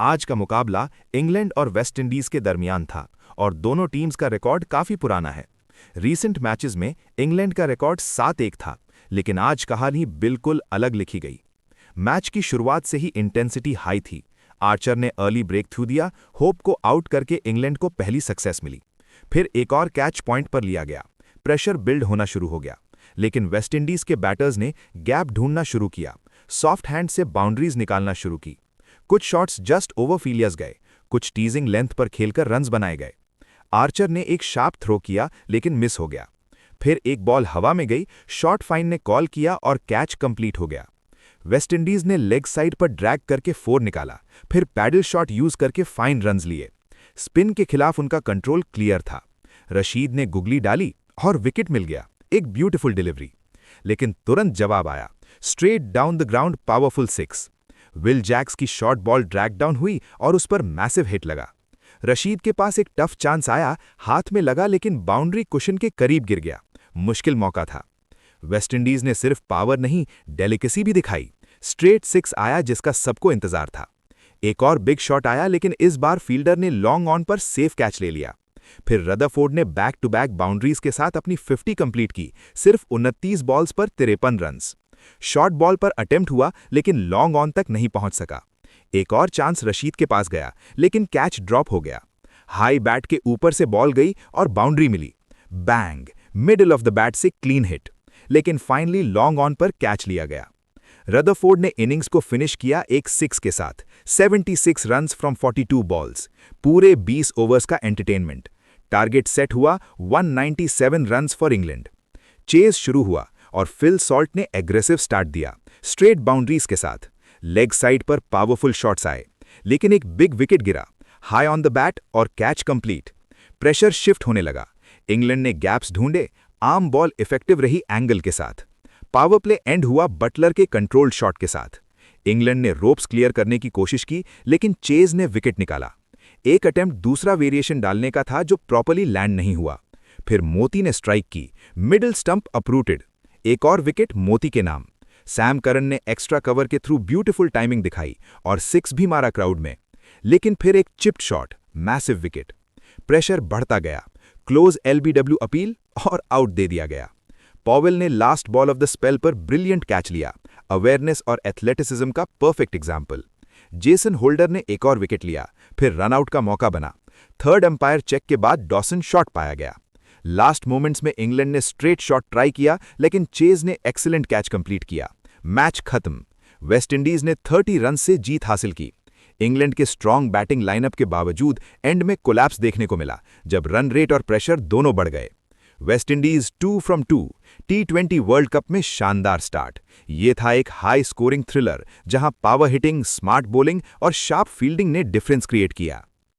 आज का मुकाबला इंग्लैंड और वेस्ट इंडीज के दरमियान था और दोनों टीम्स का रिकॉर्ड काफी पुराना है। रीसेंट मैचेस में इंग्लैंड का रिकॉर्ड 7-1 था, लेकिन आज कहानी बिल्कुल अलग लिखी गई। मैच की शुरुआत से ही इंटेंसिटी हाई थी। आर्चर ने अर्ली ब्रेक थ्रू दिया, होप को आउट करके इंग्लैंड को पहली सक्सेस मिली। फिर एक और कैच पॉइंट पर लिया गया, प्रेशर बिल्ड होना शुरू हो गया, लेकिन वेस्ट इंडीज के बैटर्स ने गैप ढूंढना शुरू किया, सॉफ्ट हैंड से बाउंड्रीज निकालना शुरू की। कुछ शॉट्स जस्ट ओवर फीलियर्स गए, कुछ टीजिंग लेंथ पर खेलकर रन्स बनाए गए। आर्चर ने एक शार्प थ्रो किया लेकिन मिस हो गया। फिर एक बॉल हवा में गई, शॉर्ट फाइन ने कॉल किया और कैच कंप्लीट हो गया। वेस्ट इंडीज ने लेग साइड पर ड्रैग करके 4 निकाला, फिर पैडल शॉट यूज करके फाइन रन्स लिए। स्पिन के खिलाफ उनका कंट्रोल क्लियर था। रशीद ने गुगली डाली और विकेट मिल गया, एक ब्यूटीफुल डिलीवरी। लेकिन तुरंत जवाब आया, straight down the ground powerful 6। Will Jacks की शॉर्ट बॉल ड्रैग डाउन हुई और उस पर मैसिव हिट लगा। रशीद के पास एक टफ चांस आया, हाथ में लगा लेकिन बाउंड्री कुशन के करीब गिर गया। मुश्किल मौका था। वेस्ट इंडीज ने सिर्फ पावर नहीं, डेलिकेसी भी दिखाई। स्ट्रेट 6 आया जिसका सबको इंतजार था। एक और बिग शॉट आया लेकिन इस बार फील्डर ने लॉन्ग ऑन पर सेफ कैच ले लिया। फिर रदरफोर्ड ने बैक टू बैक बाउंड्रीज के साथ अपनी 50 कंप्लीट की, सिर्फ 29 बॉल्स पर 53 रन्स। शॉर्ट बॉल पर अटेम्प्ट हुआ लेकिन लॉन्ग ऑन तक नहीं पहुंच सका। एक और चांस रशीद के पास गया लेकिन कैच ड्रॉप हो गया। हाई बैट के ऊपर से बॉल गई और बाउंड्री मिली। Bang, middle of the bat से क्लीन हिट, लेकिन फाइनली लॉन्ग ऑन पर कैच लिया गया। रदरफोर्ड ने इनिंग्स को फिनिश किया एक 6 के साथ, 76 रन्स फ्रॉम 42 बॉल्स, पूरे 20 ओवर्स का एंटरटेनमेंट। टारगेट सेट हुआ 197 रन्स फॉर इंग्लैंड। चेज शुरू हुआ और फिल सॉल्ट ने एग्रेसिव स्टार्ट दिया, स्ट्रेट बाउंड्रीज के साथ। लेग साइड पर पावरफुल शॉट्स आए, लेकिन एक बिग विकेट गिरा, हाई ऑन द बैट और कैच कंप्लीट। प्रेशर शिफ्ट होने लगा। इंग्लैंड ने गैप्स ढूंढे, आर्म बॉल इफेक्टिव रही एंगल के साथ। पावर प्ले एंड हुआ बटलर के कंट्रोल्ड शॉट के साथ। इंग्लैंड ने रोप्स क्लियर करने की कोशिश की लेकिन चेज ने विकेट निकाला। एक अटेम्प्ट दूसरा वेरिएशन डालने का था जो प्रॉपर्ली लैंड नहीं हुआ। फिर मोती ने स्ट्राइक की, मिडिल स्टंप अपरूटेड। एक और विकेट मोती के नाम। सैम करन ने एक्स्ट्रा कवर के थ्रू ब्यूटीफुल टाइमिंग दिखाई और 6 भी मारा क्राउड में। लेकिन फिर एक chipped shot, massive wicket. Pressure बढ़ता गया, क्लोज एलबीडब्ल्यू अपील और आउट दे दिया गया। पॉवेल ने last ball of the spell पर ब्रिलियंट कैच लिया, अवेयरनेस और एथलेटिसिज्म का परफेक्ट एग्जाम्पल। जेसन होल्डर ने एक और विकेट लिया, फिर रनआउट का मौका बना। थर्ड अंपायर चेक के बाद डॉसन शॉट पाया गया। लास्ट मोमेंट्स में इंग्लैंड ने स्ट्रेट शॉट ट्राई किया लेकिन चेज ने एक्सीलेंट कैच कंप्लीट किया। मैच खत्म। वेस्ट इंडीज ने 30 रन से जीत हासिल की। इंग्लैंड के स्ट्रॉन्ग बैटिंग लाइनअप के बावजूद एंड में कोलैप्स देखने को मिला, जब रन रेट और प्रेशर दोनों बढ़ गए। West Indies 2 from 2 T20 world cup में शानदार स्टार्ट। ये था एक हाई स्कोरिंग थ्रिलर जहां पावर हिटिंग, स्मार्ट बॉलिंग और शार्प फील्डिंग ने डिफरेंस क्रिएट किया।